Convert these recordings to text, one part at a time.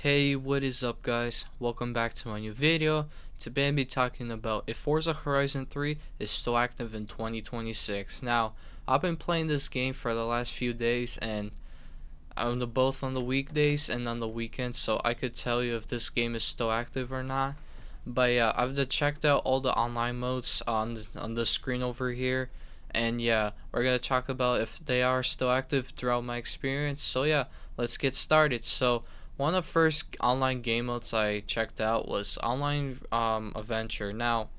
Hey, what is up guys? Welcome back to my new video. Today I'll be talking about if Forza Horizon 3 is still active in 2026. Now, I've been playing this game for the last few days and both on the weekdays and on the weekends, so I could tell you if this game is still active or not. But yeah, I've checked out all the online modes on the screen over here, and yeah, we're gonna talk about if they are still active throughout my experience. So yeah, let's get started. So one of the first online game modes I checked out was online adventure. Now,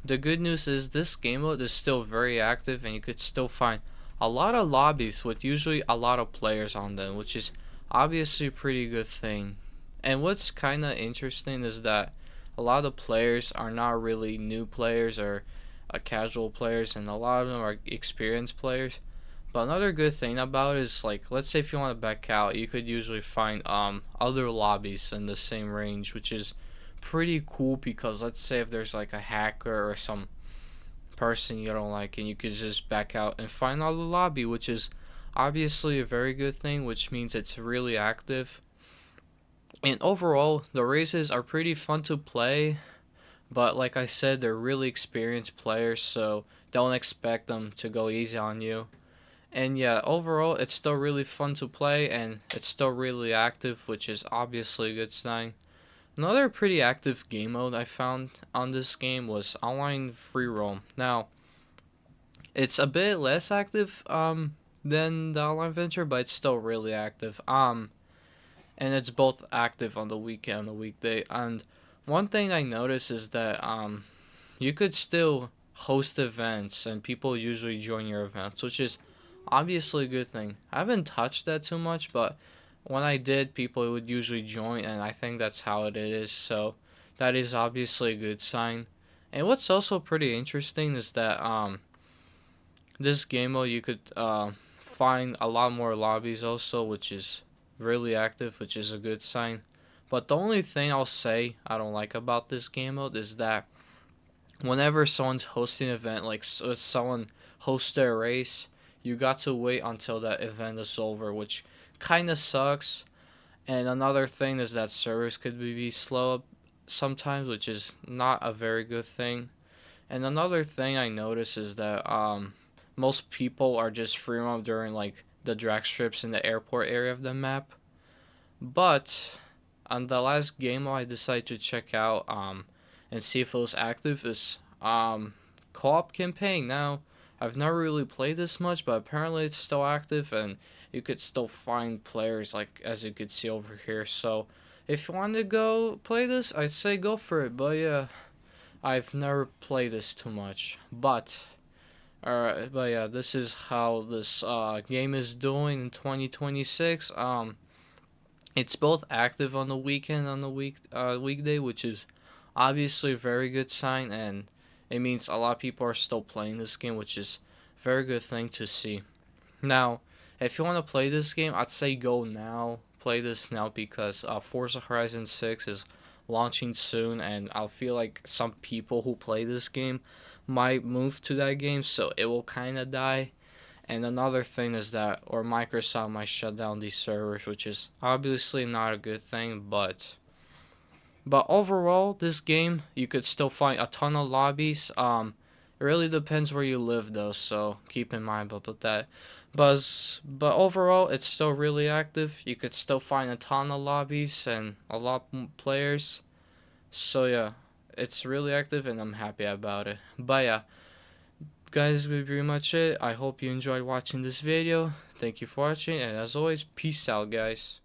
the good news is this game mode is still very active and you could still find a lot of lobbies with usually a lot of players on them, which is obviously a pretty good thing. And what's kind of interesting is that a lot of players are not really new players or casual players, and a lot of them are experienced players. But another good thing about it is, like, let's say if you want to back out, you could usually find other lobbies in the same range, which is pretty cool because let's say if there's like a hacker or some person you don't like, and you could just back out and find another lobby, which is obviously a very good thing, which means it's really active. And overall, the races are pretty fun to play, but like I said, they're really experienced players, so don't expect them to go easy on you. And yeah, overall, it's still really fun to play, and it's still really active, which is obviously a good sign. Another pretty active game mode I found on this game was online free roam. Now, it's a bit less active than the online venture, but it's still really active. And it's both active on the weekend and the weekday. And one thing I noticed is that you could still host events and people usually join your events, which is obviously a good thing. I haven't touched that too much, but when I did, people would usually join, and I think that's how it is. So that is obviously a good sign. And what's also pretty interesting is that this game mode you could find a lot more lobbies also, which is really active, which is a good sign. But the only thing I'll say I don't like about this game mode is that whenever someone's hosting an event, like someone hosted a race, you got to wait until that event is over, which kind of sucks. And another thing is that servers could be slow sometimes, which is not a very good thing. And another thing I notice is that most people are just free roam during like the drag strips in the airport area of the map. But on the last game I decided to check out and see if it was active is co-op campaign. Now, I've never really played this much, but apparently it's still active and you could still find players, like as you could see over here. So if you want to go play this, I'd say go for it. But yeah, I've never played this too much. But yeah, this is how this game is doing in 2026. It's both active on the weekend, on the weekday, which is obviously a very good sign, and it means a lot of people are still playing this game, which is a very good thing to see. Now, if you want to play this game, I'd say go now. Play this now because Forza Horizon 6 is launching soon, and I feel like some people who play this game might move to that game, so it will kind of die. And another thing is that, or Microsoft might shut down these servers, which is obviously not a good thing, but overall, this game you could still find a ton of lobbies. It really depends where you live though, so keep in mind about that. But overall, it's still really active. You could still find a ton of lobbies and a lot players. So yeah, it's really active and I'm happy about it. But yeah, guys, will be pretty much it. I hope you enjoyed watching this video. Thank you for watching, and as always, peace out, guys.